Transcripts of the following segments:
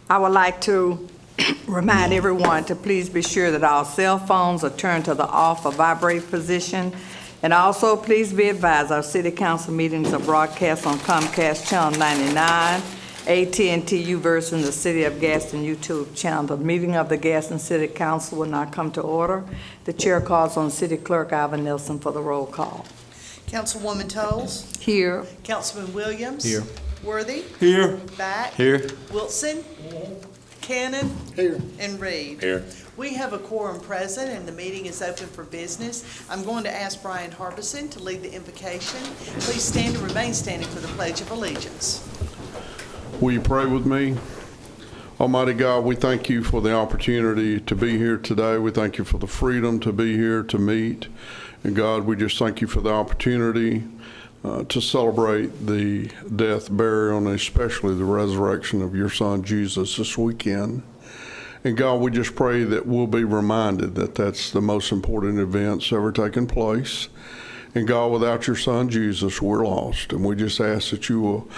I would like to remind everyone to please be sure that all cell phones are turned to the off or vibrate position. And also, please be advised, our city council meetings are broadcast on Comcast Channel 99, AT&T U-verse in the City of Gaston YouTube channel. The meeting of the Gadsden City Council will now come to order. The chair calls on City Clerk Alvin Nelson for the roll call. Councilwoman Tolles. Here. Councilman Williams. Here. Worthy. Here. Back. Here. Wilson. Cannon. Here. And Reed. Here. We have a quorum present and the meeting is open for business. I'm going to ask Brian Harbison to lead the invocation. Please stand and remain standing for the Pledge of Allegiance. Will you pray with me? Almighty God, we thank you for the opportunity to be here today. We thank you for the freedom to be here to meet. And God, we just thank you for the opportunity to celebrate the death, burial, and especially the resurrection of your son Jesus this weekend. And God, we just pray that we'll be reminded that that's the most important events ever taken place. And God, without your son Jesus, we're lost. And we just ask that you will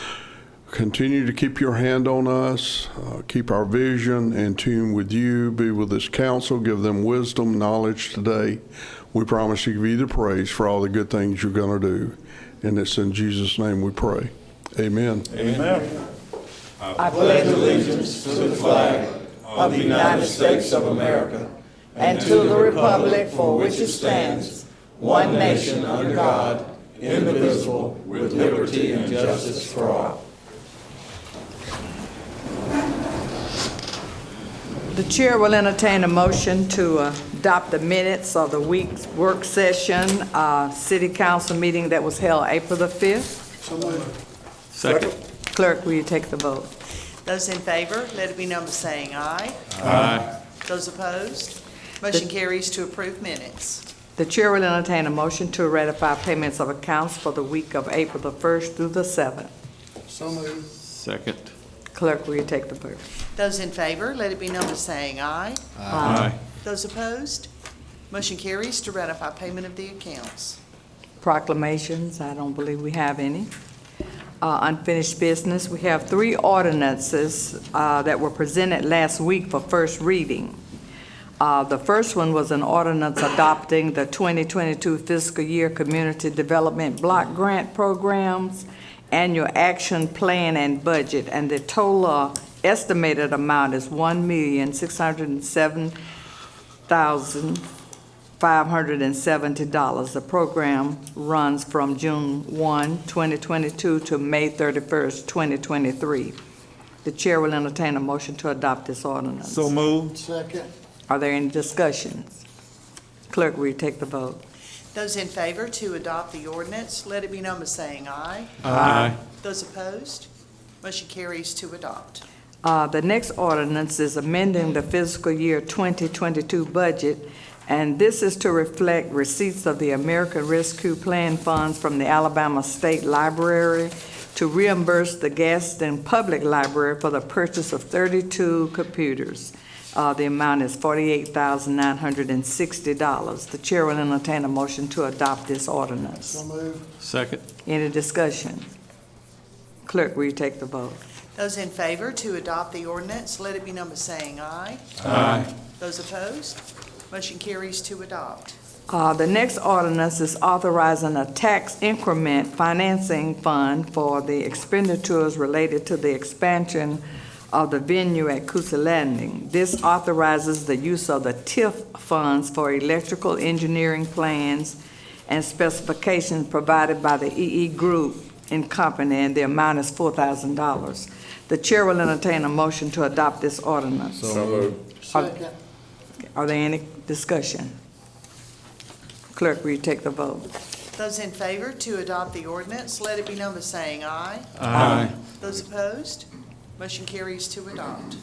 continue to keep your hand on us, keep our vision in tune with you, be with this council, give them wisdom, knowledge today. We promise to give you the praise for all the good things you're going to do. And it's in Jesus' name we pray. Amen. Amen. I pledge allegiance to the flag of the United States of America and to the republic for which it stands, one nation under God, indivisible, with liberty and justice for all. The chair will entertain a motion to adopt the minutes of the week's work session, city council meeting that was held April the 5th. Second. Clerk, will you take the vote? Those in favor, let it be known by saying aye. Aye. Those opposed, motion carries to approve minutes. The chair will entertain a motion to ratify payments of accounts for the week of April the 1st through the 7th. So moved. Second. Clerk, will you take the vote? Those in favor, let it be known by saying aye. Aye. Those opposed, motion carries to ratify payment of the accounts. Proclamations, I don't believe we have any. Unfinished business, we have 3 ordinances that were presented last week for first reading. The first one was an ordinance adopting the 2022 fiscal year Community Development Block Grant Programs, Annual Action Plan and Budget, and the total estimated amount is $1,607,570. The program runs from June 1, 2022 to May 31st, 2023. The chair will entertain a motion to adopt this ordinance. So moved. Second. Are there any discussions? Clerk, will you take the vote? Those in favor to adopt the ordinance, let it be known by saying aye. Aye. Those opposed, motion carries to adopt. The next ordinance is amending the fiscal year 2022 budget, and this is to reflect receipts of the American Rescue Plan funds from the Alabama State Library to reimburse the Gaston Public Library for the purchase of 32 computers. The amount is $48,960. The chair will entertain a motion to adopt this ordinance. So moved. Second. Any discussion? Clerk, will you take the vote? Those in favor to adopt the ordinance, let it be known by saying aye. Aye. Those opposed, motion carries to adopt. The next ordinance is authorizing a tax increment financing fund for the expenditures related to the expansion of the venue at Coosa Landing. This authorizes the use of the TIF funds for electrical engineering plans and specifications provided by the EE Group and Company, and the amount is $4,000. The chair will entertain a motion to adopt this ordinance. So moved. Second. Are there any discussion? Clerk, will you take the vote? Those in favor to adopt the ordinance, let it be known by saying aye. Aye. Those opposed, motion carries to adopt.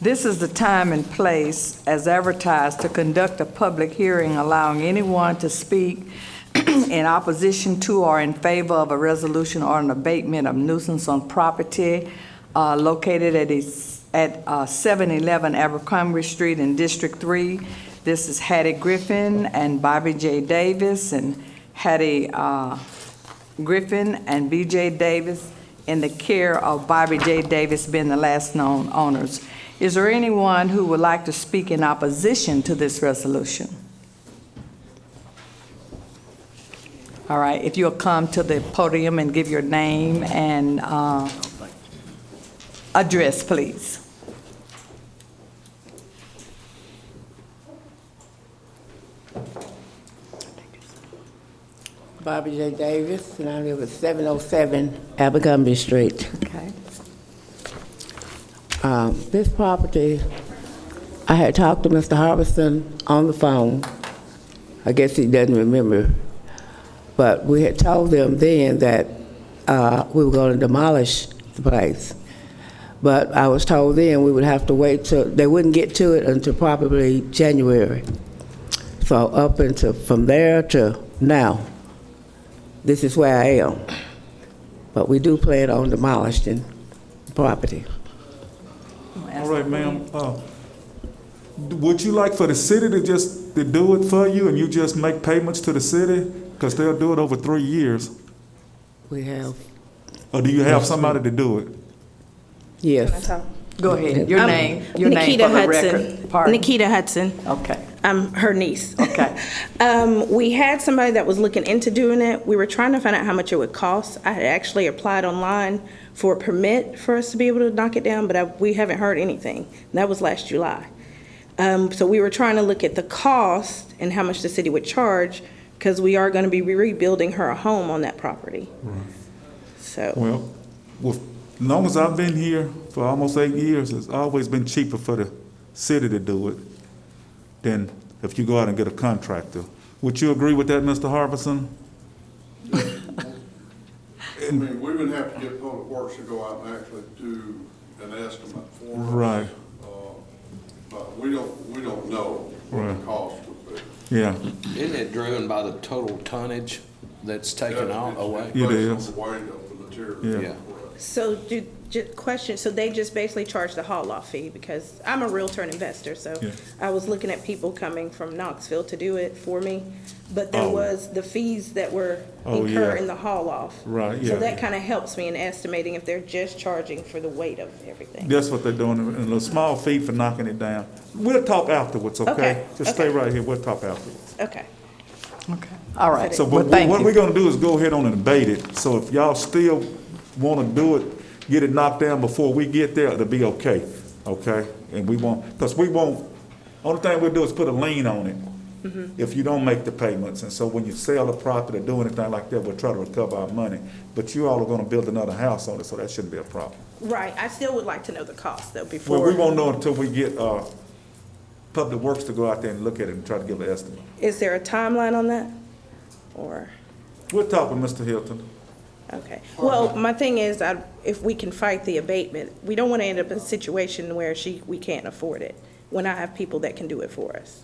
This is the time and place as advertised to conduct a public hearing allowing anyone to speak in opposition to or in favor of a resolution or an abatement of nuisance on property located at 711 Abercrombie Street in District 3. This is Hattie Griffin and Bobby J. Davis, and Hattie Griffin and B.J. Davis in the care of Bobby J. Davis being the last known owners. Is there anyone who would like to speak in opposition to this resolution? All right, if you'll come to the podium and give your name and address, please. Bobby J. Davis, and I live at 707 Abercrombie Street. Okay. This property, I had talked to Mr. Harbison on the phone. I guess he doesn't remember. But we had told them then that we were going to demolish the place. But I was told then we would have to wait till, they wouldn't get to it until probably January. So up until, from there to now, this is where I am. But we do plan on demolishing the property. All right, ma'am. Would you like for the city to just to do it for you and you just make payments to the city? Because they'll do it over 3 years. We have, Or do you have somebody to do it? yes. Go ahead, your name for Nikita the Hudson. record. Pardon? Nikita Hudson. Okay, I'm her niece. okay. We had somebody that was looking into doing it. We were trying to find out how much it would cost. I had actually applied online for a permit for us to be able to knock it down, but we haven't heard anything. That was last July. So we were trying to look at the cost and how much the city would charge, because we are going to be rebuilding her a home on that property. Right. So, Well, as long as I've been here for almost 8 years, it's always been cheaper for the city to do it than if you go out and get a contractor. Would you agree with that, Mr. Harbison? I mean, we would have to get Public Works to go out and actually do an estimate for us. Right. But we don't know what Right. the cost would be. Yeah. Isn't it driven by the total tonnage that's taken away? It Based is. on the weight of the material. Yeah. Yeah. so question, so they just basically charge the haul-off fee, because I'm a realtor and investor, so Yeah. I was looking at people coming from Knoxville to do it for me, but there Oh. was the fees that were Oh, incurred yeah. in the haul-off. Right, yeah. So that kind of helps me in estimating if they're just charging for the weight of everything. That's what they're doing, and a small fee for knocking it down. We'll talk afterwards, okay? Okay, Just stay okay. right here, we'll talk afterwards. Okay. Okay, all right. So Well, what thank what you. we're gonna do is go ahead on and debate it. So if y'all still wanna do it, get it knocked down before we get there, it'll be okay, okay? And we won't, because we won't, only thing we'll do is put a lien on it if you don't make the payments. And so when you sell the property or do anything like that, we'll try to recover our money. But you all are gonna build another house on it, so that shouldn't be a problem. Right, I still would like to know the cost though Well, before. we won't know until we get, Public Works to go out there and look at it and try to give an estimate. Is there a timeline on that? Or, We'll talk with Mr. Hilton. okay. Well, my thing is, if we can fight the abatement, we don't want to end up in a situation where we can't afford it, when I have people that can do it for us.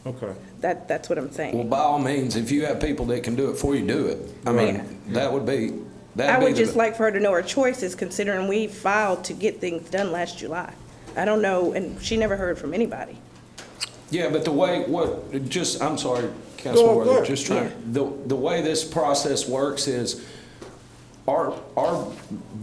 Okay. That's what I'm Well, saying. by all means, if you have people that can do it for you, do it. I mean, that would be, I that'd be would just the, like for her to know her choices, considering we filed to get things done last July. I don't know, and she never heard from anybody. yeah, but the way, I'm sorry, Go Councilman, ahead. just trying, the way this process works is our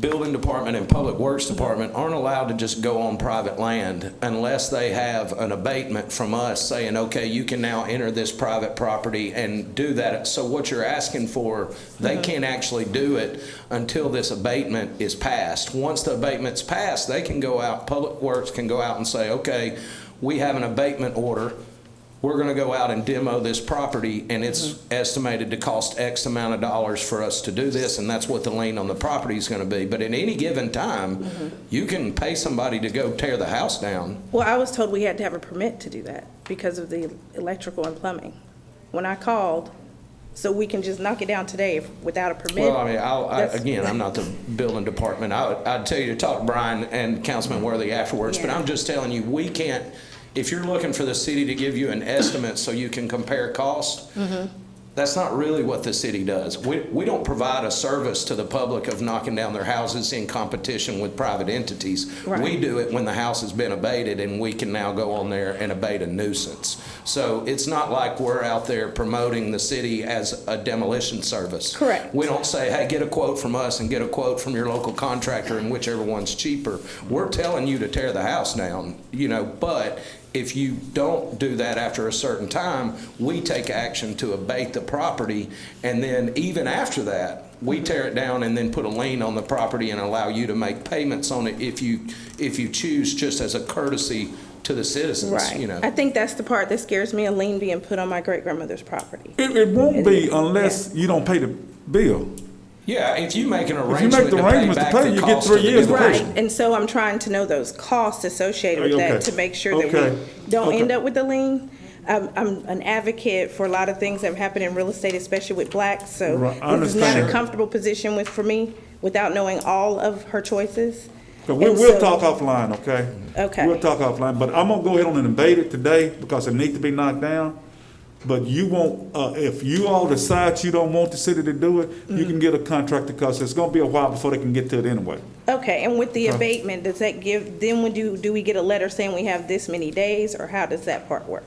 building department and public works department aren't allowed to just go on private land unless they have an abatement from us saying, okay, you can now enter this private property and do that. So what you're asking for, they can't actually do it until this abatement is passed. Once the abatement's passed, they can go out, public works can go out and say, okay, we have an abatement order. We're gonna go out and demo this property, and it's estimated to cost X amount of dollars for us to do this, and that's what the lien on the property is gonna be. But at any given time, you can pay somebody to go tear the house down. Well, I was told we had to have a permit to do that because of the electrical and plumbing. When I called, so we can just knock it down today without a permit. Well, I mean, That's- again, I'm not the building department. I'd tell you to talk to Brian and Councilman Worthy afterwards, but Yeah. I'm just telling you, we can't, if you're looking for the city to give you an estimate so you can compare costs, That's not really what the city does. We don't provide a service to the public of knocking down their houses in competition with private entities. Right. We do it when the house has been abated, and we can now go on there and abate a nuisance. So it's not like we're out there promoting the city as a demolition service. Correct. We don't say, hey, get a quote from us and get a quote from your local contractor, and whichever one's cheaper. We're telling you to tear the house down, but if you don't do that after a certain time, we take action to abate the property, and then even after that, we tear it down and then put a lien on the property and allow you to make payments on it if you choose, just as a courtesy to the citizens. Right. I think that's the part that scares me, a lien being put on my great-grandmother's property. It won't be unless you don't pay the bill. Yeah, if you make an If you make arrangement the to pay arrangements to back pay, the you get cost 3 of the years to pay. demolition. Right, and so I'm trying to know those costs associated with Okay. that to make sure that Okay. we don't Okay. end up with the lien. I'm an advocate for a lot of things that have happened in real estate, especially with blacks, so Right, I this is not a understand. comfortable position for me without knowing all of her choices. But And we'll so- talk offline, okay? Okay. We'll talk offline, but I'm gonna go ahead on and debate it today because it needs to be knocked down. But you won't, if you all decide you don't want the city to do it, you can get a contractor because it's gonna be a while before they can get to it anyway. Okay, and with the abatement, does that give, then when do we get a letter saying we have this many days, or how does that part work?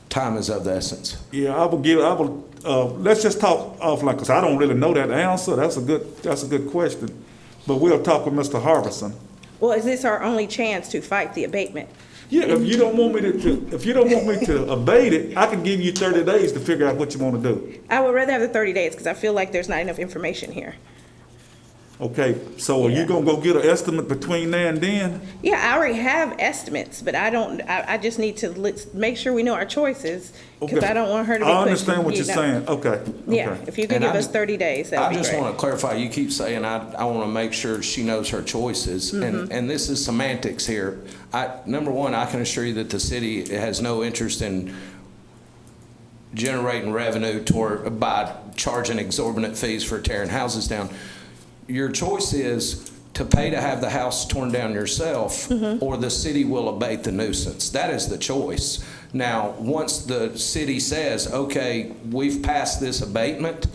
Time is of the essence. Yeah, let's just talk offline because I don't really know that answer. That's a good question. But we'll talk with Mr. Harbison. Well, is this our only chance to fight the abatement? Yeah, if you don't want me to abate it, I can give you 30 days to figure out what you want to do. I would rather have the 30 days because I feel like there's not enough information here. Okay, so are you Yeah. gonna go get an estimate between now and then? Yeah, I already have estimates, but I just need to make sure we know our choices because Okay. I don't want her to be I pushed, understand what you you're know. saying, okay. Yeah, Okay. if you could And give I us 30 days, that'd I be just great. want to clarify, you keep saying, I want to make sure she knows her choices, and this is semantics here. Number one, I can assure you that the city has no interest in generating revenue by charging exorbitant fees for tearing houses down. Your choice is to pay to have the house torn down yourself, or the city will abate the nuisance. That is the choice. Now, once the city says, okay, we've passed this abatement,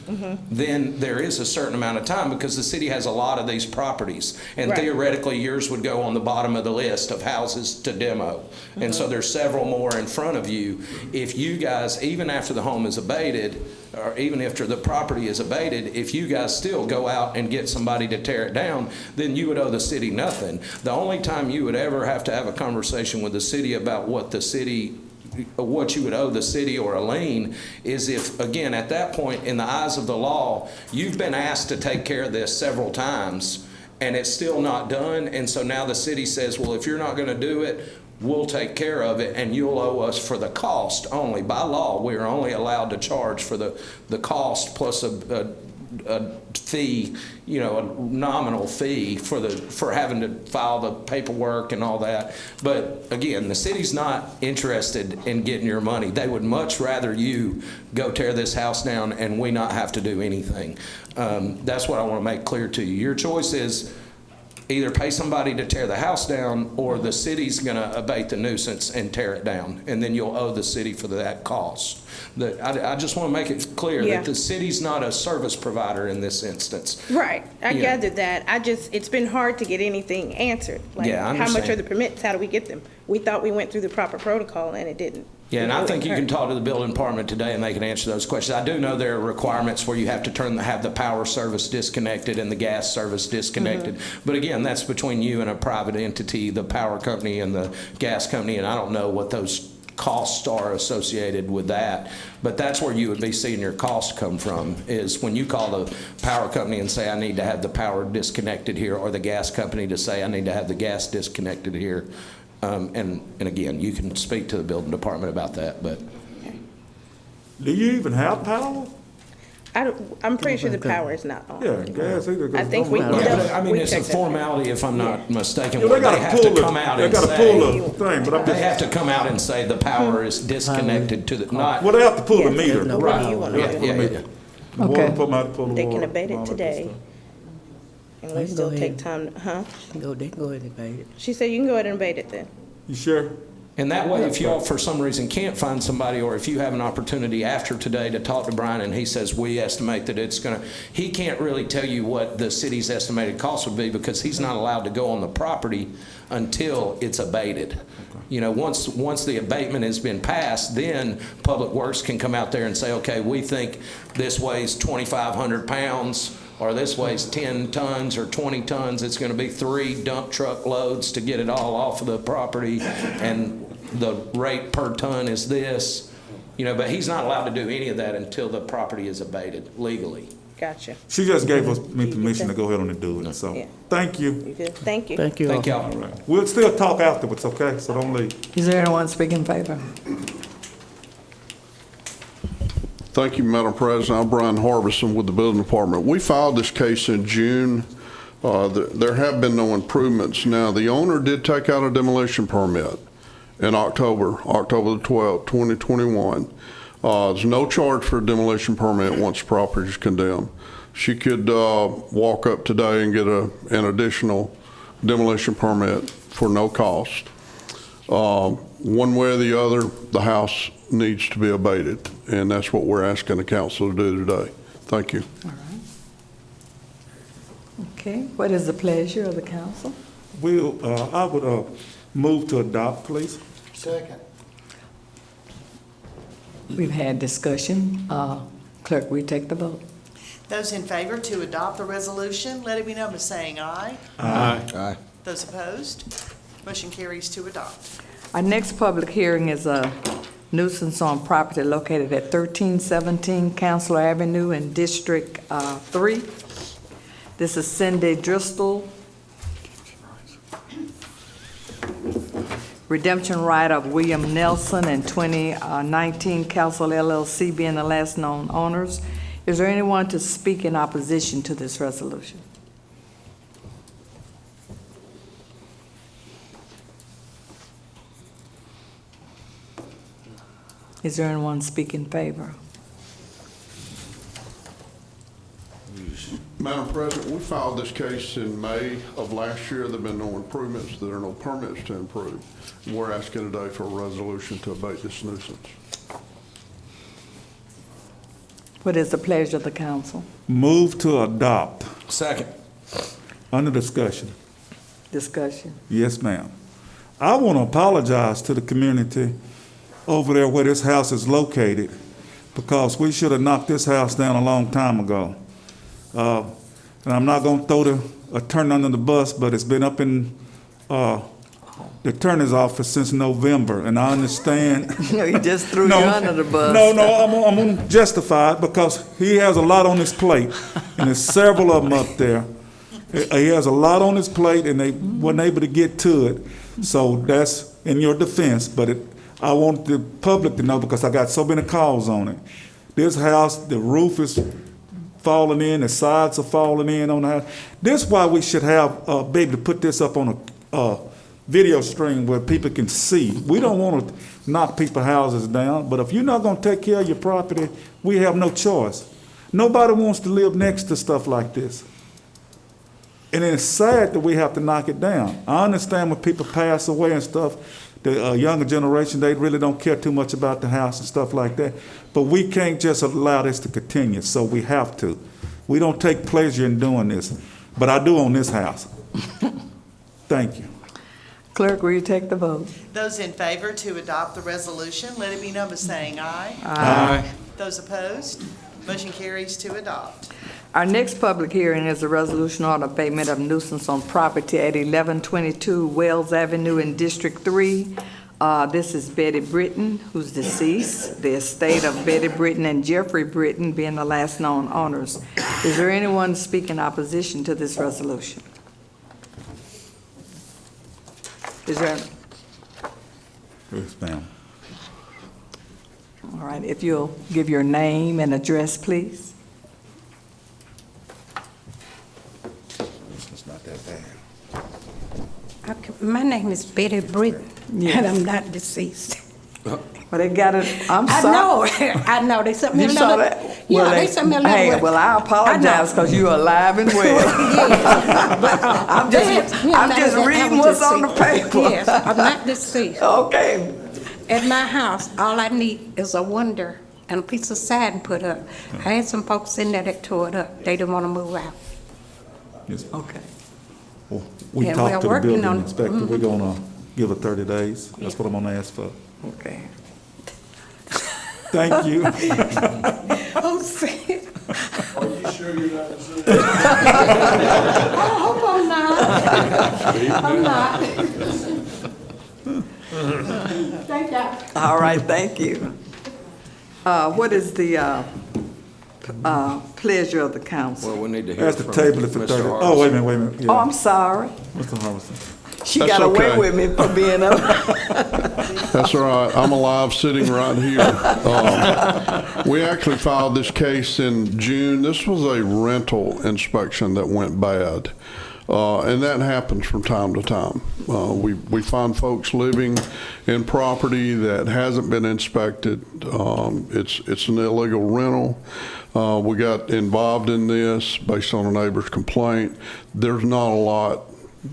then there is a certain amount of time because the city has a lot of these properties. And Right. theoretically, yours would go on the bottom of the list of houses to demo. And so there's several more in front of you. If you guys, even after the home is abated, or even after the property is abated, if you guys still go out and get somebody to tear it down, then you would owe the city nothing. The only time you would ever have to have a conversation with the city about what you would owe the city or a lien is if, again, at that point, in the eyes of the law, you've been asked to take care of this several times, and it's still not done, and so now the city says, well, if you're not going to do it, we'll take care of it, and you'll owe us for the cost only. By law, we are only allowed to charge for the cost plus a fee, a nominal fee for having to file the paperwork and all that. But again, the city's not interested in getting your money. They would much rather you go tear this house down and we not have to do anything. That's what I want to make clear to you. Your choice is either pay somebody to tear the house down, or the city's going to abate the nuisance and tear it down, and then you'll owe the city for that cost. I just want to make it clear Yeah. that the city's not a service provider in this instance. Right, I Yeah. gathered that. It's been hard to get anything answered. Like, Yeah, I how much understand. are the permits? How do we get them? We thought we went through the proper protocol and it didn't. Yeah, and I think you can Right. talk to the building department today and they can answer those questions. I do know there are requirements where you have to have the power service disconnected and the gas service disconnected. But again, that's between you and a private entity, the power company and the gas company, and I don't know what those costs are associated with that. But that's where you would be seeing your cost come from, is when you call the power company and say, I need to have the power disconnected here, or the gas company to say, I need to have the gas disconnected here. And again, you can speak to the building department about that, but Do you even have power? I'm pretty sure the power is not on. Yeah, gas either. I think we- yeah, but I mean, We it's a checked that. formality, if I'm not mistaken. Yeah, where they gotta have pull to come out they and gotta say, pull the thing, but I'm they just, have to come out and say the power is disconnected to the, not, well, they have to pull the Yeah. meter. But what do you want yeah, to do? yeah, yeah. The water Okay. pump out, pull the They water, can abate all it that good today. stuff. And let's You can go still take ahead. time, huh? They can go ahead and abate it. She said you can go ahead and abate it then. You sure? And that way, if y'all for some reason can't find somebody, or if you have an opportunity after today to talk to Brian and he says, we estimate that it's gonna, he can't really tell you what the city's estimated cost would be because he's not allowed to go on the property until it's abated. You know, once the abatement has been passed, then Public Works can come out there and say, okay, we think this weighs 2,500 pounds, or this weighs 10 tons or 20 tons. It's gonna be 3 dump truck loads to get it all off of the property, and the rate per ton is this. You know, but he's not allowed to do any of that until the property is abated legally. Gotcha. She just gave me permission to go ahead on and do it, so, Yeah. thank you. You good? Thank you. Thank you. Thank y'all. All right. We'll still talk afterwards, okay? So don't leave. Is there anyone speaking in favor? Thank you, Madam President. I'm Brian Harbison with the Building Department. We filed this case in June. There have been no improvements. Now, the owner did take out a demolition permit in October the 12th, 2021. There's no charge for a demolition permit once the property is condemned. She could walk up today and get an additional demolition permit for no cost. One way or the other, the house needs to be abated, and that's what we're asking the council to do today. Thank you. All right. Okay, what is the pleasure of the council? I would move to adopt, please. Second. We've had discussion. Clerk, will you take the vote? Those in favor to adopt the resolution, let it be known by saying aye. Aye. Those opposed, motion carries to adopt. Our next public hearing is a nuisance on property located at 1317 Council Avenue in District 3. This is Cindy Driscoll. Redemption right of William Nelson and 2019 Council LLC being the last known owners. Is there anyone to speak in opposition to this resolution? Is there anyone speak in favor? Madam President, we filed this case in May of last year. There have been no improvements. There are no permits to improve. We're asking today for a resolution to abate this nuisance. What is the pleasure of the council? Move to adopt. Second. Under discussion. Discussion. Yes, ma'am. I want to apologize to the community over there where this house is located, because we should have knocked this house down a long time ago. And I'm not going to throw the attorney under the bus, but it's been up in the attorney's office since November, and I understand. He just threw you under the bus. No, I'm going to justify it because he has a lot on his plate, and there's several of them up there. He has a lot on his plate, and they weren't able to get to it. So that's in your defense, but I want the public to know because I got so many calls on it. This house, the roof is falling in, the sides are falling in on the house. This is why we should have, be able to put this up on a video stream where people can see. We don't want to knock people's houses down, but if you're not going to take care of your property, we have no choice. Nobody wants to live next to stuff like this. And it's sad that we have to knock it down. I understand when people pass away and stuff, the younger generation, they really don't care too much about the house and stuff like that. But we can't just allow this to continue, so we have to. We don't take pleasure in doing this, but I do on this house. Thank you. Clerk, will you take the vote? Those in favor to adopt the resolution, let it be known by saying aye. Aye. Those opposed, motion carries to adopt. Our next public hearing is a resolution on abatement of nuisance on property at 1122 Wells Avenue in District 3. This is Betty Britton, who's deceased. The estate of Betty Britton and Jeffrey Britton being the last known owners. Is there anyone to speak in opposition to this resolution? Is there? Yes, ma'am. All right, if you'll give your name and address, please. It's not that bad. Okay, my name is Betty Britton, Yes. and I'm not deceased. Well, they got it, I'm I sorry. know, I know, they sent me You a saw letter. that? Yeah, they sent me a letter. Hey, with- well, I apologize because you're alive and well. Yes, but I'm they just, had- I'm that just was- reading I was what's on the deceased. paper. Yes, I'm not deceased. Okay. At my house, all I need is a window and a piece of siding put up. I had some folks in there that tore it up. They didn't want to move out. Yes. Okay. Well, we And talked we're to the working building on- inspector. We're gonna give her 30 days. That's what I'm gonna ask for. Okay. Thank you. Oh, see. Are you sure you're not a citizen? I hope I'm not. I'm not. Thank you. All right, thank you. What is the pleasure of the council? Well, we need to hear Ask the from table if it's Mr. 30. Harbison. Oh, wait a minute. Yeah. Oh, I'm sorry. Mr. Harbison. She That's got away okay. with me for being up. That's all right. I'm alive sitting right here. We actually filed this case in June. This was a rental inspection that went bad. And that happens from time to time. We find folks living in property that hasn't been inspected. It's an illegal rental. We got involved in this based on a neighbor's complaint. There's not a lot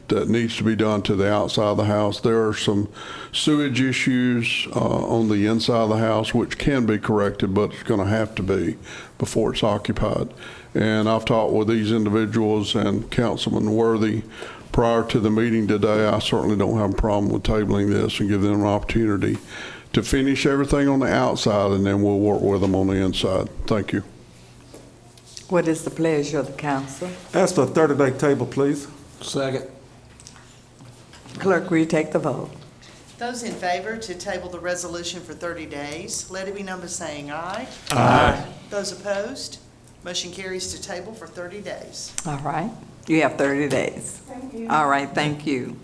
that needs to be done to the outside of the house. There are some sewage issues on the inside of the house, which can be corrected, but it's going to have to be before it's occupied. And I've talked with these individuals and Councilman Worthy prior to the meeting today. I certainly don't have a problem with tabling this and give them an opportunity to finish everything on the outside, and then we'll work with them on the inside. Thank you. What is the pleasure of the council? Ask for a 30-day table, please. Second. Clerk, will you take the vote? Those in favor to table the resolution for 30 days, let it be known by saying aye. Aye. Those opposed, motion carries to table for 30 days. All right. You have 30 days. Thank you. All right, thank you.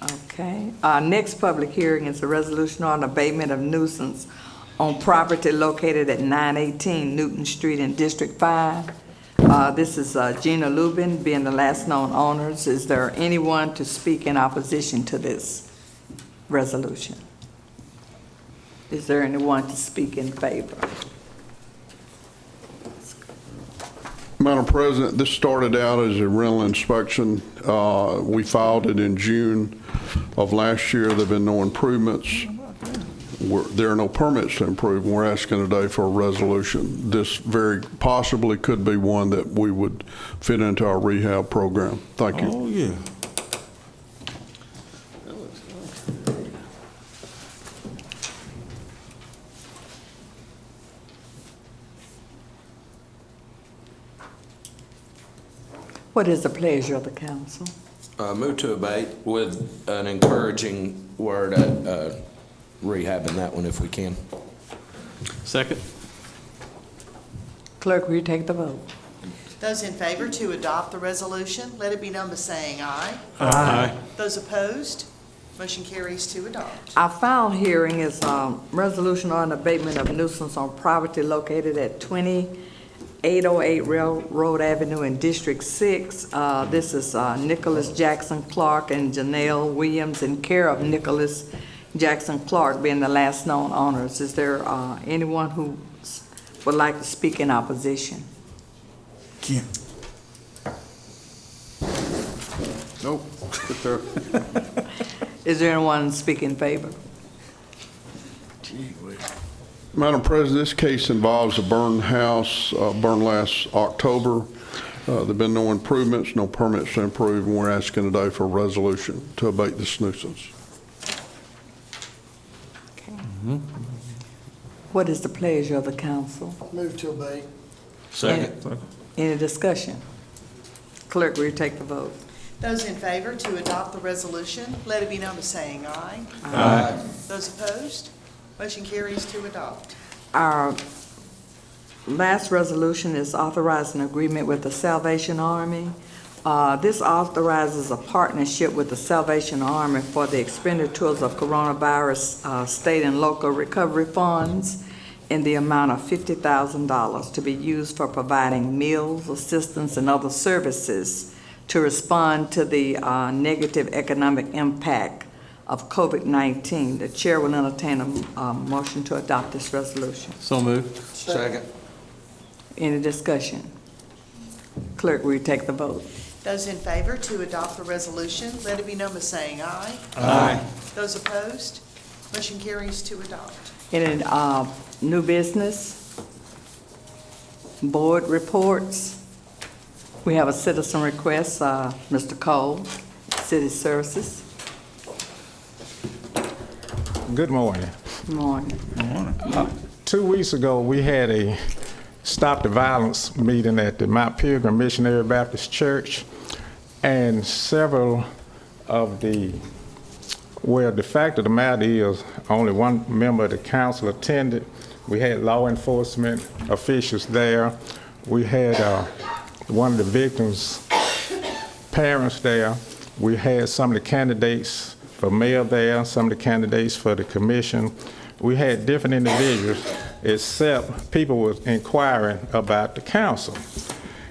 Okay. Our next public hearing is a resolution on abatement of nuisance on property located at 918 Newton Street in District 5. This is Gina Lubin, being the last known owners. Is there anyone to speak in opposition to this resolution? Is there anyone to speak in favor? Madam President, this started out as a rental inspection. We filed it in June of last year. There have been no improvements. There are no permits to improve, and we're asking today for a resolution. This very possibly could be one that we would fit into our rehab program. Thank you. Oh, yeah. What is the pleasure of the council? Move to abate with an encouraging word at rehabbing that one if we can. Second. Clerk, will you take the vote? Those in favor to adopt the resolution, let it be known by saying aye. Aye. Those opposed, motion carries to adopt. Our final hearing is resolution on abatement of nuisance on property located at 2808 Railroad Avenue in District 6. This is Nicholas Jackson Clark and Janelle Williams in care of Nicholas Jackson Clark being the last known owners. Is there anyone who would like to speak in opposition? Kim. Nope. Sit there. Is there anyone to speak in favor? Madam President, this case involves a burned house, burned last October. There've been no improvements, no permits to improve, and we're asking today for a resolution to abate this nuisance. What is the pleasure of the council? Move to abate. Second. Any discussion? Clerk, will you take the vote? Those in favor to adopt the resolution, let it be known by saying aye. Aye. Those opposed, motion carries to adopt. Our last resolution is authorizing agreement with the Salvation Army. This authorizes a partnership with the Salvation Army for the expenditures of coronavirus state and local recovery funds in the amount of $50,000 to be used for providing meals, assistance, and other services to respond to the negative economic impact of COVID-19. The chair will entertain a motion to adopt this resolution. So moved. Second. Any discussion? Clerk, will you take the vote? Those in favor to adopt the resolution, let it be known by saying aye. Aye. Those opposed, motion carries to adopt. Any new business? Board reports? We have a citizen request, Mr. Cole, City Services. Good morning. Good morning. 2 weeks ago, we had a Stop the Violence meeting at the Mount Pilgrim Missionary Baptist Church, and several of the fact of the matter is only one member of the council attended. We had law enforcement officials there. We had one of the victims' parents there. We had some of the candidates for mayor there, some of the candidates for the commission. We had different individuals, except people were inquiring about the council.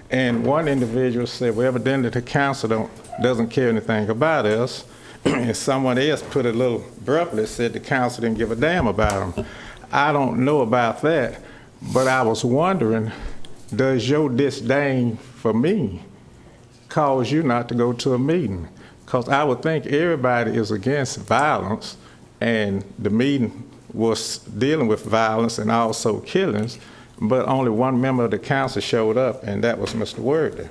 And one individual said, well, evidently the council doesn't care anything about us. And someone else put a little abruptly, said the council didn't give a damn about them. I don't know about that, but I was wondering, does your disdain for me cause you not to go to a meeting? Because I would think everybody is against violence, and the meeting was dealing with violence and also killings, but only one member of the council showed up, and that was Mr. Worthy.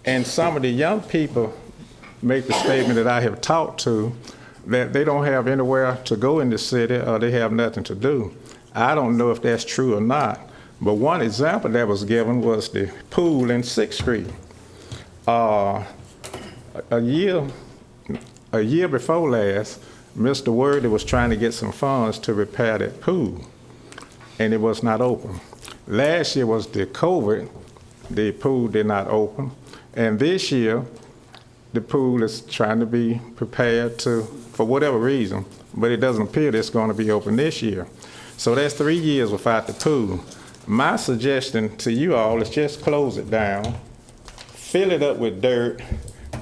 And some of the young people make the statement that I have talked to, that they don't have anywhere to go in the city or they have nothing to do. I don't know if that's true or not, but one example that was given was the pool in 6th Street. A year before last, Mr. Worthy was trying to get some funds to repair that pool, and it was not open. Last year was the COVID, the pool did not open, and this year, the pool is trying to be prepared for whatever reason, but it doesn't appear that it's going to be open this year. So that's 3 years without the pool. My suggestion to you all is just close it down, fill it up with dirt,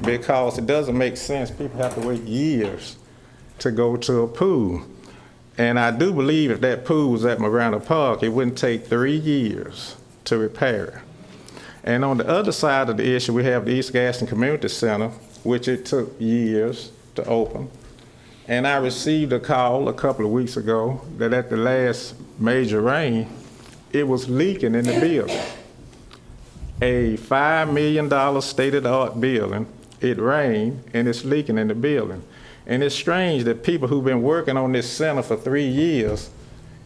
because it doesn't make sense. People have to wait years to go to a pool. And I do believe if that pool was at Miranda Park, it wouldn't take 3 years to repair it. And on the other side of the issue, we have the East Gaston Community Center, which it took years to open. And I received a call a couple of weeks ago that at the last major rain, it was leaking in the building. A $5 million state-of-the-art building, it rained and it's leaking in the building. And it's strange that people who've been working on this center for 3 years,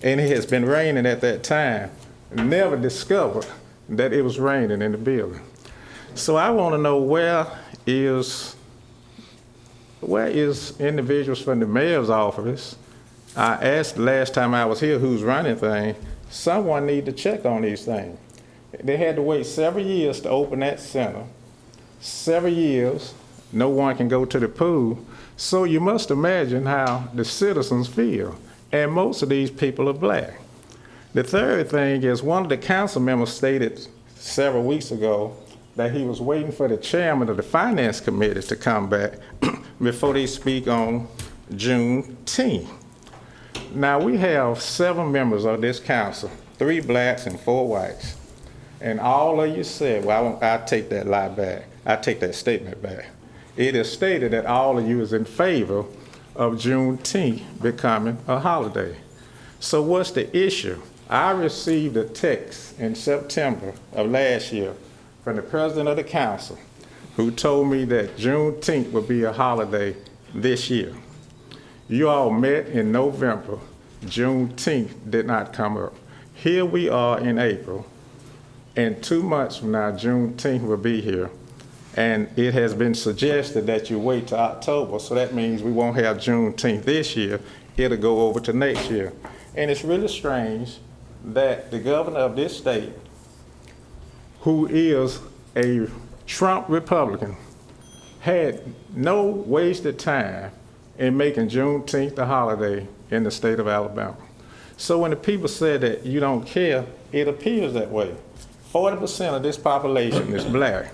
and it has been raining at that time, never discovered that it was raining in the building. So I want to know where is individuals from the mayor's office? I asked last time I was here who's running things. Someone need to check on these things. They had to wait several years to open that center. Several years, no one can go to the pool. So you must imagine how the citizens feel. And most of these people are black. The third thing is one of the council members stated several weeks ago that he was waiting for the chairman of the finance committee to come back before they speak on Juneteenth. Now we have 7 members of this council, 3 blacks and 4 whites. And all of you said, well, I take that lie back. I take that statement back. It is stated that all of you is in favor of Juneteenth becoming a holiday. So what's the issue? I received a text in September of last year from the president of the council who told me that Juneteenth would be a holiday this year. You all met in November. Juneteenth did not come up. Here we are in April, and 2 months from now, Juneteenth will be here. And it has been suggested that you wait till October, so that means we won't have Juneteenth this year. It'll go over to next year. And it's really strange that the governor of this state, who is a Trump Republican, had no wasted time in making Juneteenth a holiday in the state of Alabama. So when the people say that you don't care, it appears that way. 40% of this population is black.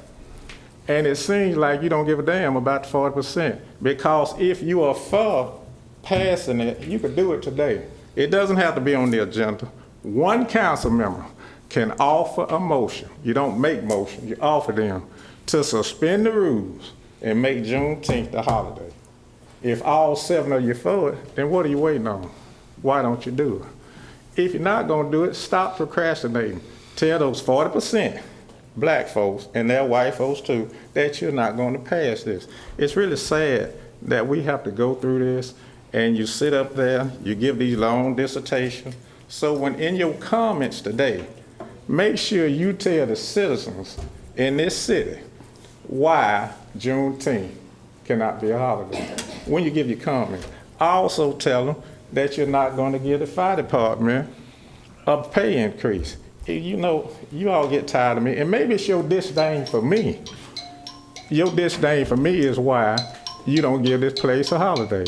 And it seems like you don't give a damn about the 40%. Because if you are for passing it, you could do it today. It doesn't have to be on the agenda. One council member can offer a motion. You don't make motion, you offer them to suspend the rules and make Juneteenth a holiday. If all 7 of you for it, then what are you waiting on? Why don't you do it? If you're not gonna do it, stop procrastinating. Tell those 40% black folks and their white folks too that you're not gonna pass this. It's really sad that we have to go through this and you sit up there, you give these long dissertations. So when in your comments today, make sure you tell the citizens in this city why Juneteenth cannot be a holiday. When you give your comments, also tell them that you're not going to give the fire department a pay increase. You know, you all get tired of me, and maybe it's your disdain for me. Your disdain for me is why you don't give this place a holiday.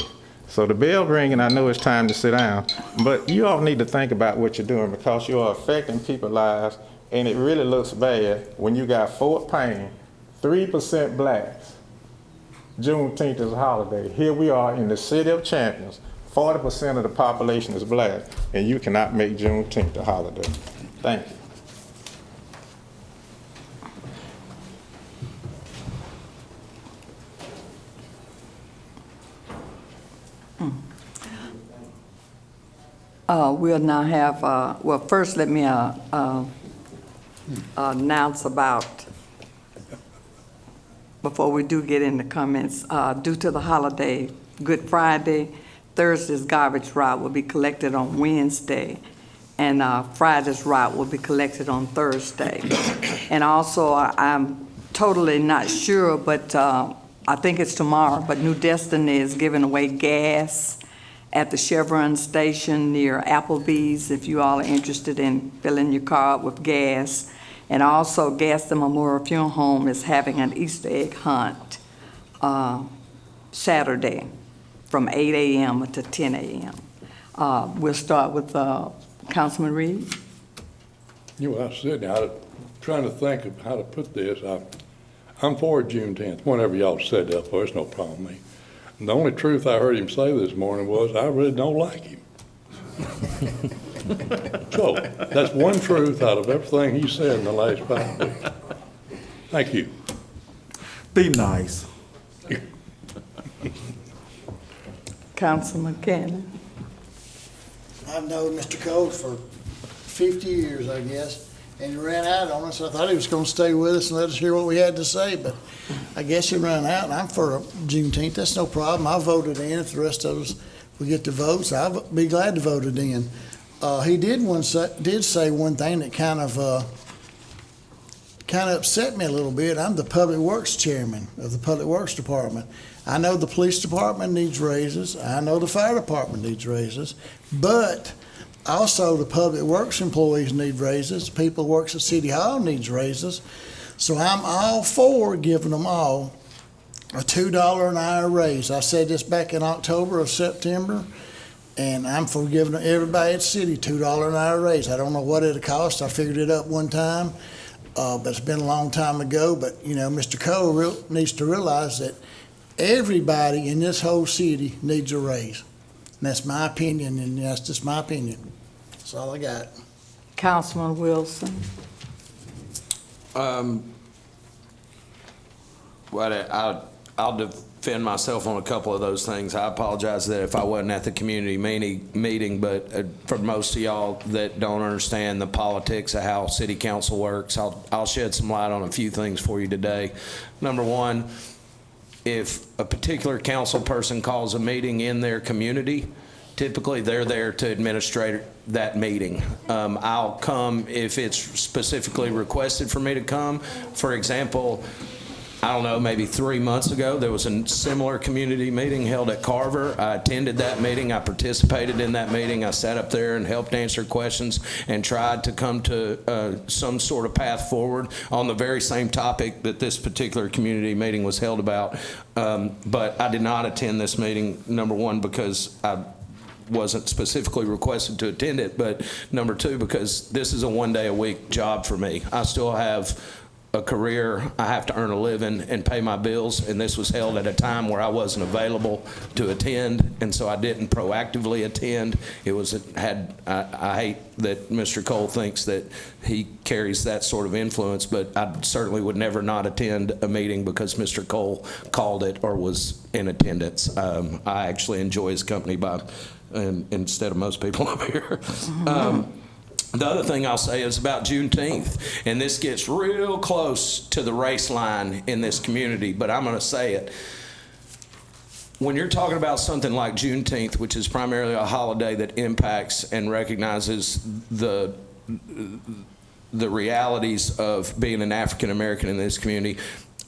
So the bell ringing, I know it's time to sit down, but you all need to think about what you're doing because you are affecting people's lives, and it really looks bad when you got Fort Payne, 3% blacks. Juneteenth is a holiday. Here we are in the city of champions. 40% of the population is black, and you cannot make Juneteenth a holiday. Thank you. We'll now have, well, first let me announce about, before we do get into comments, due to the holiday, Good Friday, Thursday's garbage route will be collected on Wednesday, and Friday's route will be collected on Thursday. And also, I'm totally not sure, but I think it's tomorrow, but New Destiny is giving away gas at the Chevron station near Applebee's, if you all are interested in filling your car up with gas. And also, Gaston Memorial Funeral Home is having an Easter egg hunt Saturday from 8 a.m. to 10 a.m. We'll start with Councilman Reed. You know, I was sitting there trying to think of how to put this. I'm for Juneteenth, whenever y'all set it up for, it's no problem with me. And the only truth I heard him say this morning was, I really don't like him. So, that's one truth out of everything he said in the last 5 weeks. Thank you. Be nice. Councilman Cannon. I've known Mr. Cole for 50 years, I guess, and he ran out on us. I thought he was going to stay with us and let us hear what we had to say, but I guess he ran out, and I'm for Juneteenth. That's no problem. I voted in. If the rest of us, we get the votes, I'll be glad to vote it in. He did say one thing that kind of upset me a little bit. I'm the Public Works Chairman of the Public Works Department. I know the police department needs raises. I know the fire department needs raises, but also the public works employees need raises. People who works at City Hall needs raises. So I'm all for giving them all a $2 an hour raise. I said this back in October or September, and I'm for giving everybody at City $2 an hour raise. I don't know what it'll cost. I figured it up one time, but it's been a long time ago. But, you know, Mr. Cole needs to realize that everybody in this whole city needs a raise. And that's my opinion, and that's just my opinion. That's all I got. Councilman Wilson. Well, I'll defend myself on a couple of those things. I apologize that if I wasn't at the community meeting, but for most of y'all that don't understand the politics of how city council works, I'll shed some light on a few things for you today. Number one, if a particular council person calls a meeting in their community, typically they're there to administrate that meeting. I'll come if it's specifically requested for me to come. For example, I don't know, maybe 3 months ago, there was a similar community meeting held at Carver. I attended that meeting. I participated in that meeting. I sat up there and helped answer questions and tried to come to some sort of path forward on the very same topic that this particular community meeting was held about. But I did not attend this meeting, number one, because I wasn't specifically requested to attend it, but number two, because this is a one-day-a-week job for me. I still have a career. I have to earn a living and pay my bills, and this was held at a time where I wasn't available to attend, and so I didn't proactively attend. I hate that Mr. Cole thinks that he carries that sort of influence, but I certainly would never not attend a meeting because Mr. Cole called it or was in attendance. I actually enjoy his company instead of most people up here. The other thing I'll say is about Juneteenth, and this gets real close to the race line in this community, but I'm going to say it. When you're talking about something like Juneteenth, which is primarily a holiday that impacts and recognizes the realities of being an African American in this community,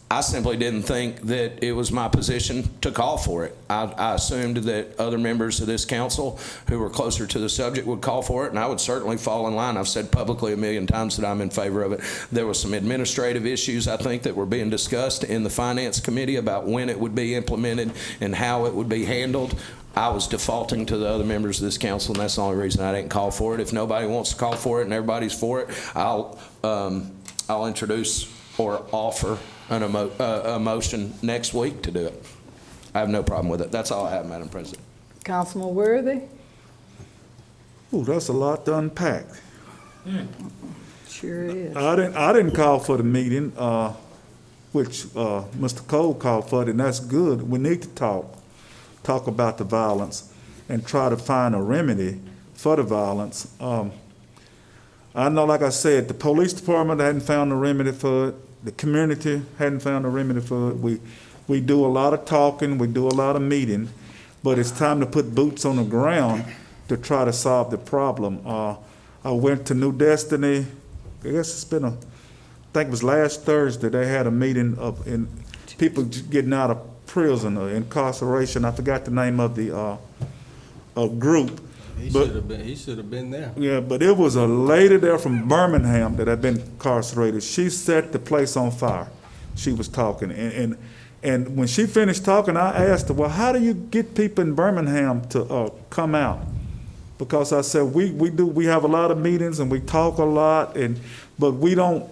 I simply didn't think that it was my position to call for it. I assumed that other members of this council who were closer to the subject would call for it, and I would certainly fall in line. I've said publicly a million times that I'm in favor of it. There were some administrative issues, I think, that were being discussed in the Finance Committee about when it would be implemented and how it would be handled. I was defaulting to the other members of this council, and that's the only reason I didn't call for it. If nobody wants to call for it and everybody's for it, I'll introduce or offer a motion next week to do it. I have no problem with it. That's all I have, Madam President. Councilman Worthy? Ooh, that's a lot to unpack. Sure is. I didn't call for the meeting, which Mr. Cole called for it, and that's good. We need to talk about the violence and try to find a remedy for the violence. I know, like I said, the police department hadn't found a remedy for it. The community hadn't found a remedy for it. We do a lot of talking, we do a lot of meeting, but it's time to put boots on the ground to try to solve the problem. I went to New Destiny, I guess it's been I think it was last Thursday, they had a meeting in people getting out of prison or incarceration. I forgot the name of the group. He should have been there. Yeah, but it was a lady there from Birmingham that had been incarcerated. She set the place on fire. She was talking, and when she finished talking, I asked her, "Well, how do you get people in Birmingham to come out?" Because I said we have a lot of meetings and we talk a lot, but we don't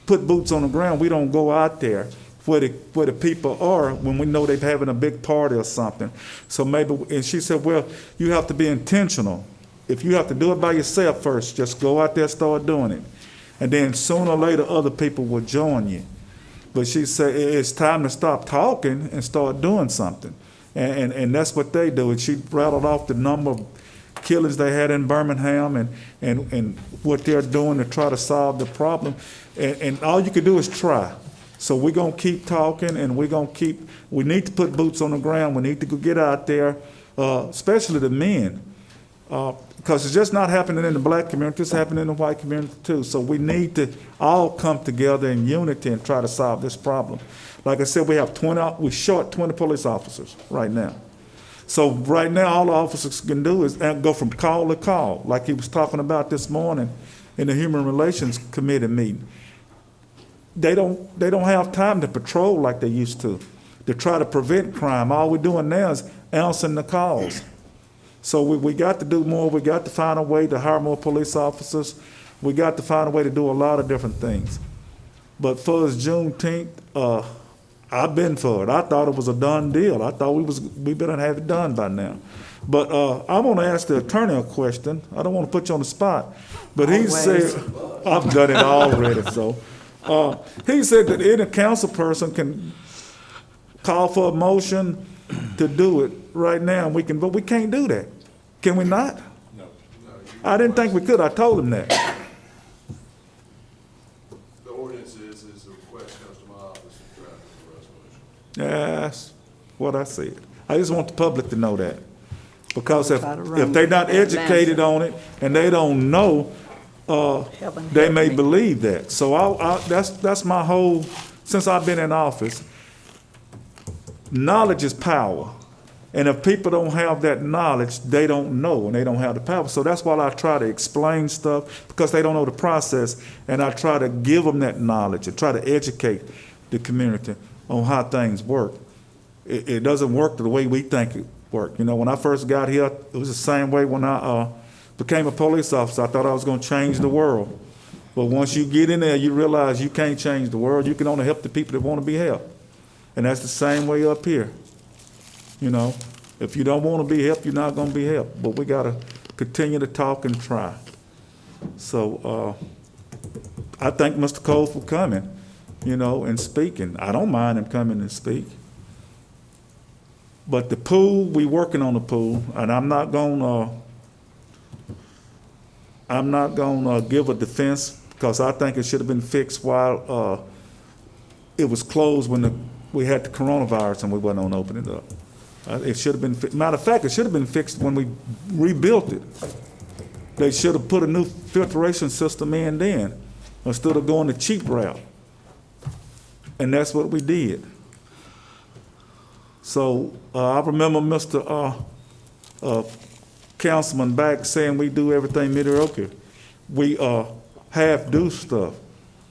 put boots on the ground. We don't go out there where the people are when we know they're having a big party or something. So maybe, and she said, well, you have to be intentional. If you have to do it by yourself first, just go out there, start doing it. And then sooner or later, other people will join you. But she said, it's time to stop talking and start doing something. And that's what they do. And she rattled off the number of killings they had in Birmingham and what they're doing to try to solve the problem. And all you can do is try. So we're going to keep talking, and we need to put boots on the ground. We need to go get out there, especially the men, because it's just not happening in the black community, it's happening in the white community too. So we need to all come together in unity and try to solve this problem. Like I said, we're short 20 police officers right now. So right now, all the officers can do is go from call to call, like he was talking about this morning in the Human Relations Committee meeting. They don't have time to patrol like they used to try to prevent crime. All we're doing now is answering the calls. So we got to do more. We got to find a way to hire more police officers. We got to find a way to do a lot of different things. But for us Juneteenth, I've been for it. I thought it was a done deal. I thought we better have it done by now. But I'm going to ask the attorney a question. I don't want to put you on the spot. But he said, I've done it already, so. He said that any council person can call for a motion to do it right now, but we can't do that. Can we not? No. I didn't think we could. I told him that. The ordinance is the request comes to my office to draft the resolution. That's what I said. I just want the public to know that. Because if they're not educated on it and they don't know, they may believe that. So that's my whole, since I've been in office, knowledge is power. And if people don't have that knowledge, they don't know and they don't have the power. So that's why I try to explain stuff, because they don't know the process, and I try to give them that knowledge and try to educate the community on how things work. It doesn't work the way we think it works. You know, when I first got here, it was the same way when I became a police officer. I thought I was going to change the world. But once you get in there, you realize you can't change the world. You can only help the people that want to be helped. And that's the same way up here. You know, if you don't want to be helped, you're not going to be helped. But we got to continue to talk and try. So I thank Mr. Cole for coming, you know, and speaking. I don't mind him coming and speak. But the pool, we working on the pool, and I'm not gonna give a defense, because I think it should have been fixed while it was closed when we had the coronavirus and we wasn't gonna open it up. It should have been, matter of fact, it should have been fixed when we rebuilt it. They should have put a new filtration system in then, instead of going the cheap route. And that's what we did. So I remember Mr. Councilman back saying we do everything mediocre. We half do stuff.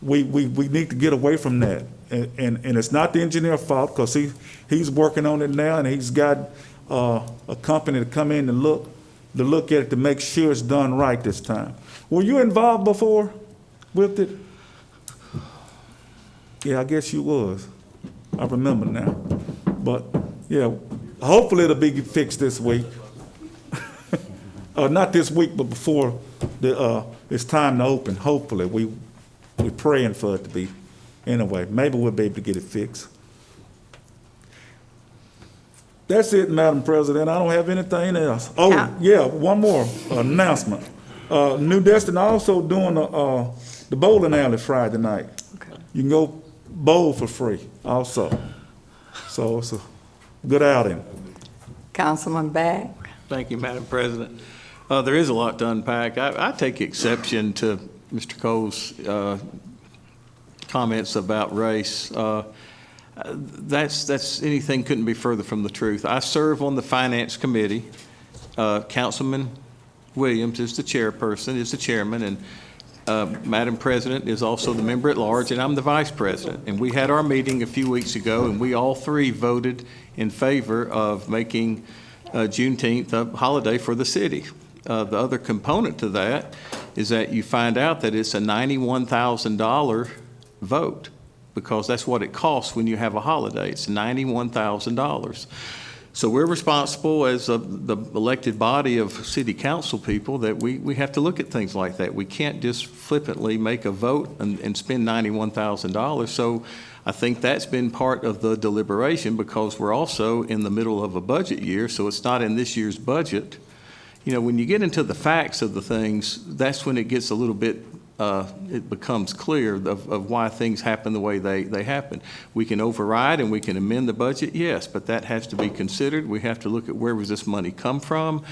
We need to get away from that. And it's not the engineer's fault, because he's working on it now, and he's got a company to come in and look at it to make sure it's done right this time. Were you involved before with it? Yeah, I guess you was. I remember now. But yeah, hopefully it'll be fixed this week. Not this week, but before it's time to open. Hopefully, we're praying for it to be. Anyway, maybe we'll be able to get it fixed. That's it, Madam President. I don't have anything else. Oh, yeah, one more announcement. New Destin also doing the bowling alley Friday night. Okay. You can go bowl for free also. So it's a good outing. Councilman Back. Thank you, Madam President. There is a lot to unpack. I take exception to Mr. Cole's comments about race. That's anything couldn't be further from the truth. I serve on the Finance Committee. Councilman Williams is the chairperson, is the chairman, and Madam President is also the member at large, and I'm the vice president. And we had our meeting a few weeks ago, and we all three voted in favor of making Juneteenth a holiday for the city. The other component to that is that you find out that it's a $91,000 vote, because that's what it costs when you have a holiday. It's $91,000. So we're responsible as the elected body of city council people that we have to look at things like that. We can't just flippantly make a vote and spend $91,000. So I think that's been part of the deliberation, because we're also in the middle of a budget year, so it's not in this year's budget. You know, when you get into the facts of the things, that's when it gets a little bit it becomes clear of why things happen the way they happen. We can override and we can amend the budget, yes, but that has to be considered. We have to look at where does this money come from.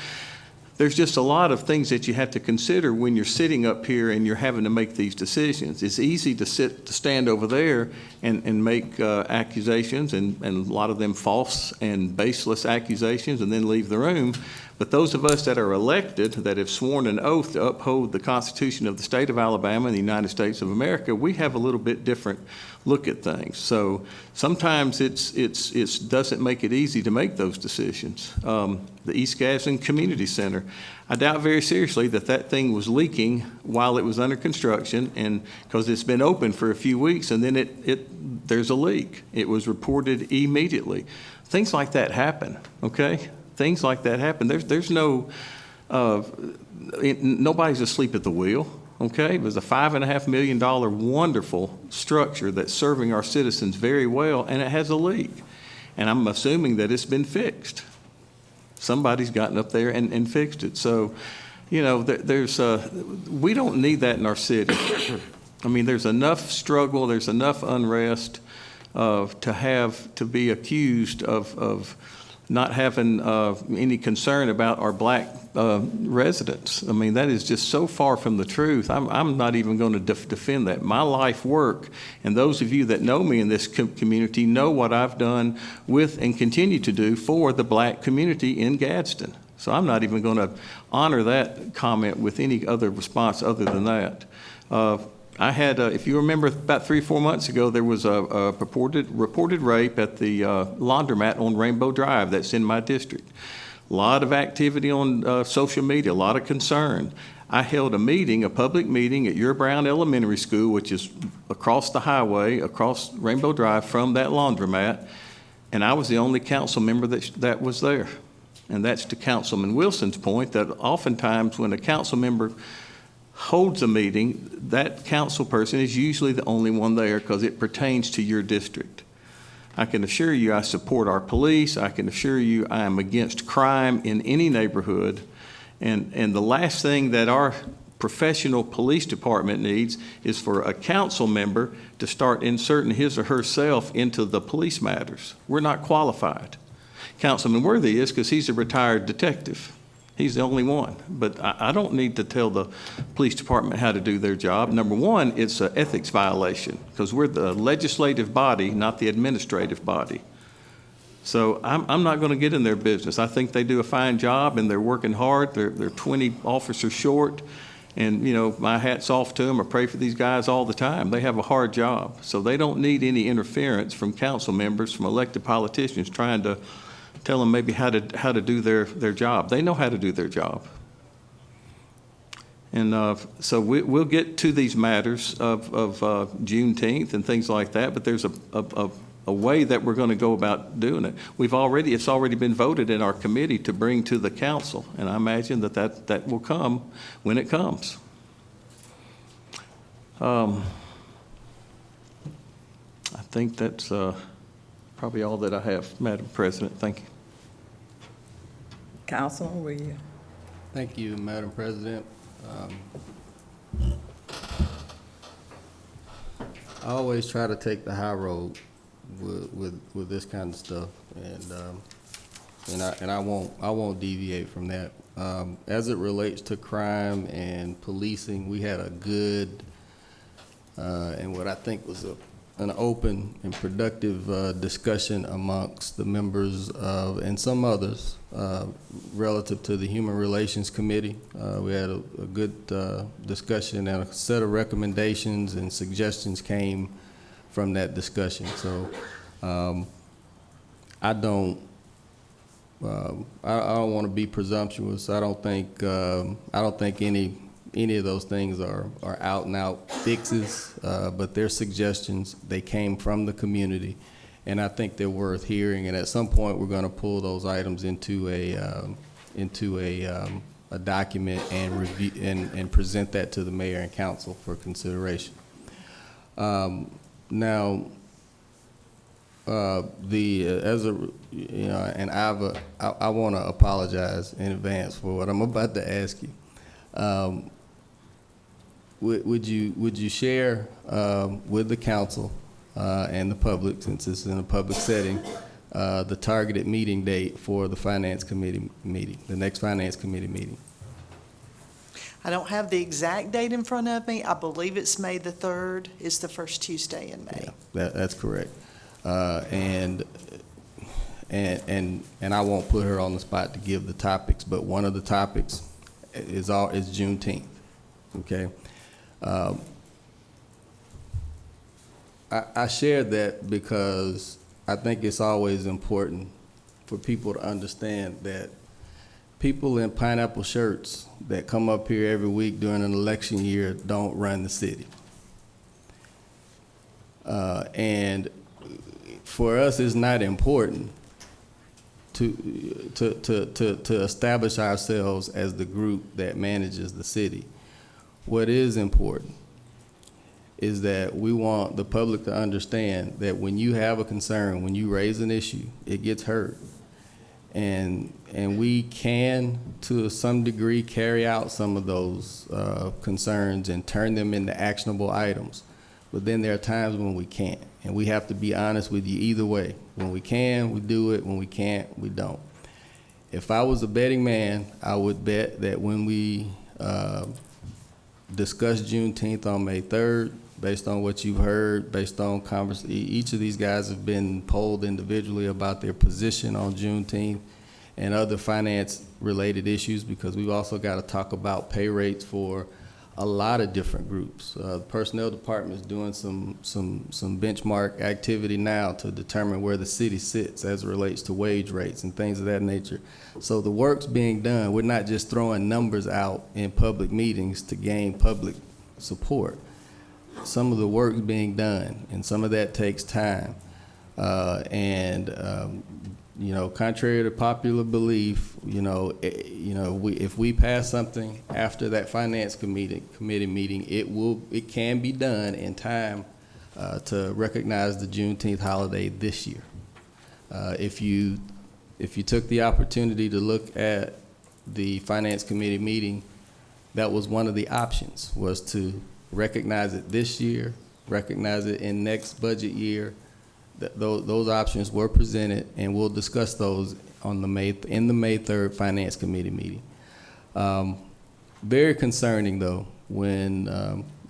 There's just a lot of things that you have to consider when you're sitting up here and you're having to make these decisions. It's easy to stand over there and make accusations, and a lot of them false and baseless accusations, and then leave the room. But those of us that are elected, that have sworn an oath to uphold the Constitution of the state of Alabama and the United States of America, we have a little bit different look at things. So sometimes it doesn't make it easy to make those decisions. The East Gadsden Community Center, I doubt very seriously that thing was leaking while it was under construction, and because it's been open for a few weeks, and then there's a leak. It was reported immediately. Things like that happen, okay? Things like that happen. There's no, nobody's asleep at the wheel, okay? It was a $5.5 million wonderful structure that's serving our citizens very well, and it has a leak. And I'm assuming that it's been fixed. Somebody's gotten up there and fixed it. So, you know, we don't need that in our city. I mean, there's enough struggle, there's enough unrest to be accused of not having any concern about our black residents. I mean, that is just so far from the truth. I'm not even going to defend that. My life work, and those of you that know me in this community know what I've done with and continue to do for the black community in Gadsden. So I'm not even going to honor that comment with any other response other than that. I had, if you remember, about 3 or 4 months ago, there was a reported rape at the laundromat on Rainbow Drive that's in my district. A lot of activity on social media, a lot of concern. I held a meeting, a public meeting at your Brown Elementary School, which is across the highway, across Rainbow Drive from that laundromat, and I was the only council member that was there. And that's to Councilman Wilson's point, that oftentimes when a council member holds a meeting, that council person is usually the only one there because it pertains to your district. I can assure you I support our police. I can assure you I am against crime in any neighborhood. And the last thing that our professional police department needs is for a council member to start inserting his or herself into the police matters. We're not qualified. Councilman Worthy is because he's a retired detective. He's the only one. But I don't need to tell the police department how to do their job. Number one, it's an ethics violation because we're the legislative body, not the administrative body. So I'm not going to get in their business. I think they do a fine job and they're working hard. They're 20 officers short. And, you know, my hat's off to them. I pray for these guys all the time. They have a hard job. So they don't need any interference from council members, from elected politicians trying to tell them maybe how to do their job. They know how to do their job. And so we'll get to these matters of Juneteenth and things like that, but there's a way that we're going to go about doing it. It's already been voted in our committee to bring to the council, and I imagine that will come when it comes. I think that's probably all that I have, Madam President. Thank you. Councilman Williams. Thank you, Madam President. I always try to take the high road with this kind of stuff, and I won't deviate from that. As it relates to crime and policing, we had a good and what I think was an open and productive discussion amongst the members of, and some others relative to the Human Relations Committee. We had a good discussion, and a set of recommendations and suggestions came from that discussion. So I don't want to be presumptuous. I don't think any of those things are out and out fixes, but they're suggestions. They came from the community, and I think they're worth hearing. And at some point, we're going to pull those items into a document and review and present that to the mayor and council for consideration. Now, I want to apologize in advance for what I'm about to ask you. Would you share with the council and the public, since it's in a public setting, the targeted meeting date for the Finance Committee meeting, the next Finance Committee meeting? I don't have the exact date in front of me. I believe it's May the 3rd. It's the first Tuesday in May. Yeah, that's correct. And I won't put her on the spot to give the topics, but one of the topics is Juneteenth. Okay. I shared that because I think it's always important for people to understand that people in pineapple shirts that come up here every week during an election year don't run the city. And for us, it's not important to establish ourselves as the group that manages the city. What is important is that we want the public to understand that when you have a concern, when you raise an issue, it gets heard. And we can, to some degree, carry out some of those concerns and turn them into actionable items. But then there are times when we can't. And we have to be honest with you either way. When we can, we do it. When we can't, we don't. If I was a betting man, I would bet that when we discuss Juneteenth on May 3rd, based on what you've heard, based on each of these guys have been polled individually about their position on Juneteenth and other finance-related issues, because we've also got to talk about pay rates for a lot of different groups. The personnel department is doing some benchmark activity now to determine where the city sits as it relates to wage rates and things of that nature. So the work's being done. We're not just throwing numbers out in public meetings to gain public support. Some of the work's being done, and some of that takes time. You know, contrary to popular belief, if we pass something after that finance committee meeting, it can be done in time to recognize the Juneteenth holiday this year. If you took the opportunity to look at the finance committee meeting, that was one of the options, was to recognize it this year, recognize it in next budget year. Those options were presented, and we'll discuss those in the May 3rd Finance Committee meeting. Very concerning, though, when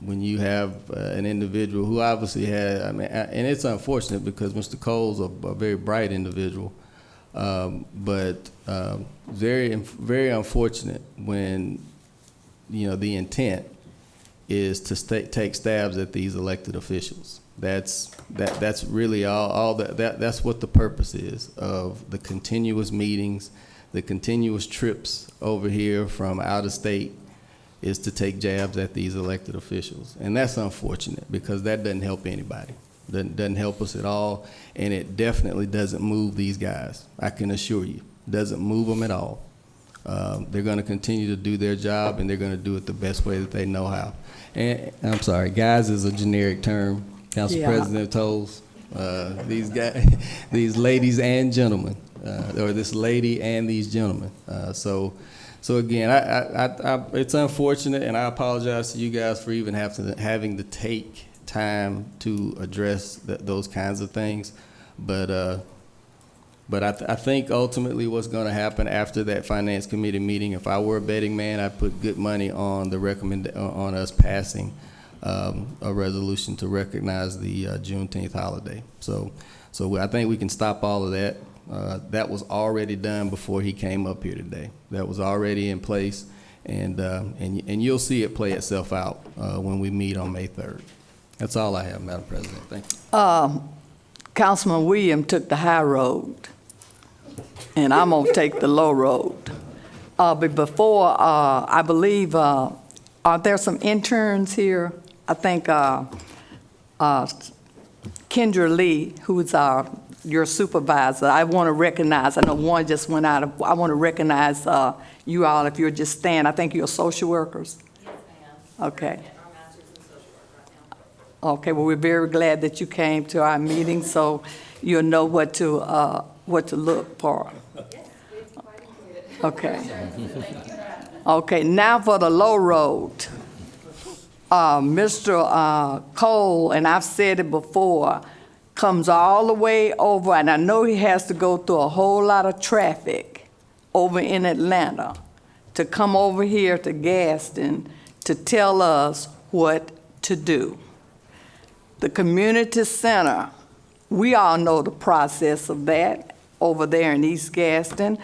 you have an individual who obviously had, and it's unfortunate because Mr. Cole's a very bright individual, but very, very unfortunate when, the intent is to take stabs at these elected officials. That's really that's what the purpose is of the continuous meetings, the continuous trips over here from out of state, is to take jabs at these elected officials. And that's unfortunate because that doesn't help anybody. Doesn't help us at all, and it definitely doesn't move these guys. I can assure you, doesn't move them at all. They're going to continue to do their job, and they're going to do it the best way that they know how. And I'm sorry, guys is a generic term. Council President Tolles, these guys, these ladies and gentlemen, or this lady and these gentlemen. So again, it's unfortunate, and I apologize to you guys for even having to take time to address those kinds of things. But I think ultimately what's going to happen after that finance committee meeting, if I were a betting man, I'd put good money on on us passing a resolution to recognize the Juneteenth holiday. So I think we can stop all of that. That was already done before he came up here today. That was already in place, and you'll see it play itself out when we meet on May 3rd. That's all I have, Madam President. Thank you. Councilman Williams took the high road, and I'm gonna take the low road. But before, I believe, are there some interns here? I think Kendra Lee, who's your supervisor, I want to recognize. I know one just went out. I want to recognize you all if you'll just stand. I think you're social workers. Yes, ma'am. Okay. Our master's in social work right now. Okay. Well, we're very glad that you came to our meeting, so you'll know what to look for. Yes, we've quite included. Okay. Okay. Now for the low road. Mr. Cole, and I've said it before, comes all the way over, and I know he has to go through a whole lot of traffic over in Atlanta to come over here to Gaston to tell us what to do. The community center, we all know the process of that over there in East Gaston.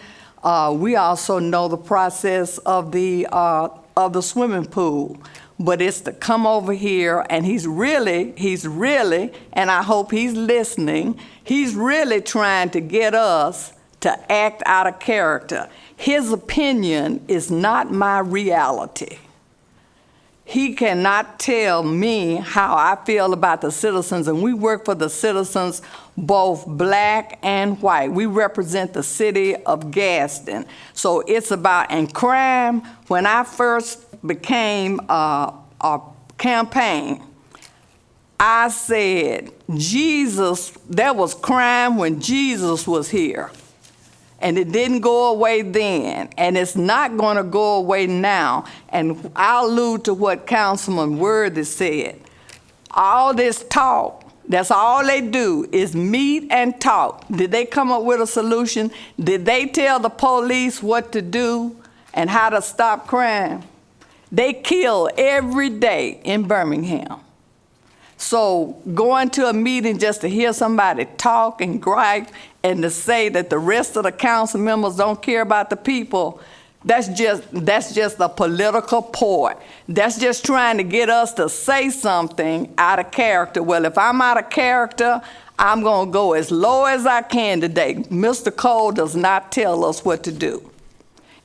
We also know the process of the swimming pool. But it's to come over here, and he's really, and I hope he's listening, he's really trying to get us to act out of character. His opinion is not my reality. He cannot tell me how I feel about the citizens, and we work for the citizens, both black and white. We represent the city of Gadsden. So it's about, and crime, when I first became a campaign, I said, Jesus, there was crime when Jesus was here. And it didn't go away then, and it's not going to go away now. And I'll allude to what Councilman Worthy said. All this talk, that's all they do is meet and talk. Did they come up with a solution? Did they tell the police what to do and how to stop crime? They kill every day in Birmingham. So going to a meeting just to hear somebody talk and gripe and to say that the rest of the council members don't care about the people, That's just a political ploy. That's just trying to get us to say something out of character. Well, if I'm out of character, I'm going to go as low as I can today. Mr. Cole does not tell us what to do.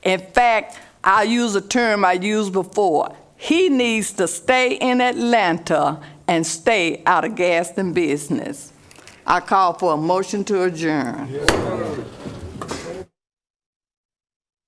In fact, I'll use a term I used before. He needs to stay in Atlanta and stay out of Gadsden business. I call for a motion to adjourn.